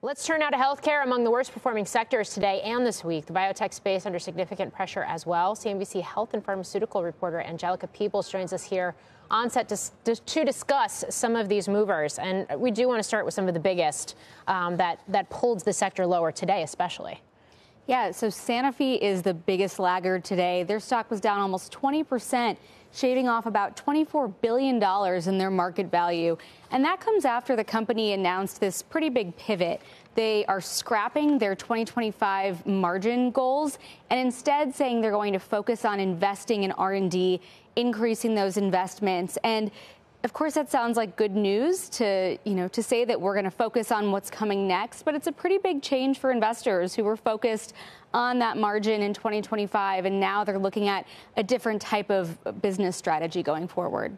Let's turn now to healthcare. Among the worst performing sectors today and this week, the biotech space under significant pressure as well. CNBC health and pharmaceutical reporter Angelica Peebles joins us here on set to discuss some of these movers. And we do want to start with some of the biggest that pulled the sector lower today, especially. Yeah, so Sanofi is the biggest laggard today. Their stock was down almost 20%, shaving off about $24 billion in their market value. And that comes after the company announced this pretty big pivot. They are scrapping their 2025 margin goals and instead saying they're going to focus on investing in R&D, increasing those investments. And of course, that sounds like good news to say that we're going to focus on what's coming next. But it's a pretty big change for investors who were focused on that margin in 2025. And now they're looking at a different type of business strategy going forward.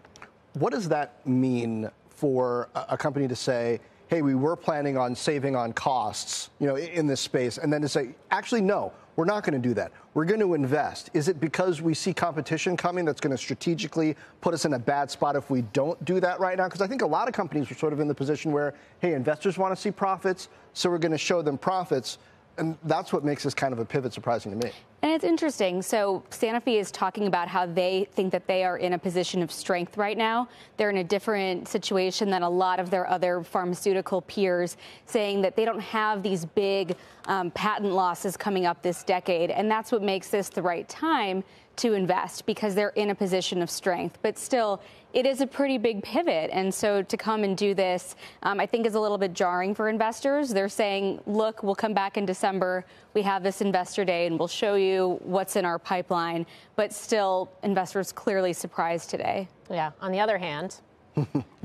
What does that mean for a company to say, hey, we were planning on saving on costs, in this space, and then to say, actually, no, we're not going to do that. We're going to invest. Is it because we see competition coming that's going to strategically put us in a bad spot if we don't do that right now? Because I think a lot of companies are sort of in the position where, hey, investors want to see profits, so we're going to show them profits. And that's what makes this kind of a pivot surprising to me. And it's interesting. So Sanofi is talking about how they think that they are in a position of strength right now. They're in a different situation than a lot of their other pharmaceutical peers, saying that they don't have these big patent losses coming up this decade. And that's what makes this the right time to invest, because they're in a position of strength. But still, it is a pretty big pivot. And so to come and do this, I think is a little bit jarring for investors. They're saying, look, we'll come back in December. We have this investor day and we'll show you what's in our pipeline. But still, investors clearly surprised today. Yeah. On the other hand,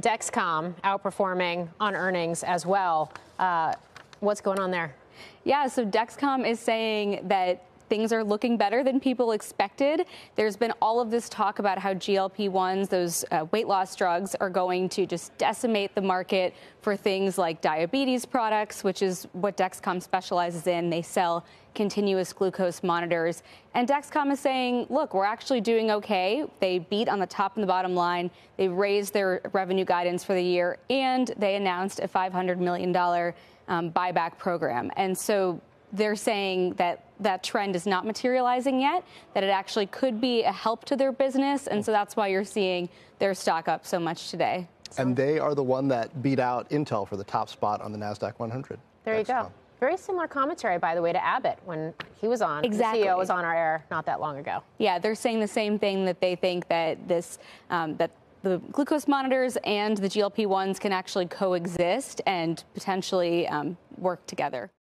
Dexcom outperforming on earnings as well. What's going on there? Yeah, so Dexcom is saying that things are looking better than people expected. There's been all of this talk about how GLP-1s, those weight loss drugs, are going to just decimate the market for things like diabetes products, which is what Dexcom specializes in. They sell continuous glucose monitors. And Dexcom is saying, look, we're actually doing okay. They beat on the top and the bottom line. They raised their revenue guidance for the year, and they announced a $500 million buyback program. And so they're saying that that trend is not materializing yet, that it actually could be a help to their business. And so that's why you're seeing their stock up so much today. And they are the one that beat out Intel for the top spot on the NASDAQ 100. There you go. Very similar commentary, by the way, to Abbott when he was on. Exactly. The CEO was on our air not that long ago. Yeah, they're saying the same thing, that they think that that the glucose monitors and the GLP-1s can actually coexist and potentially work together.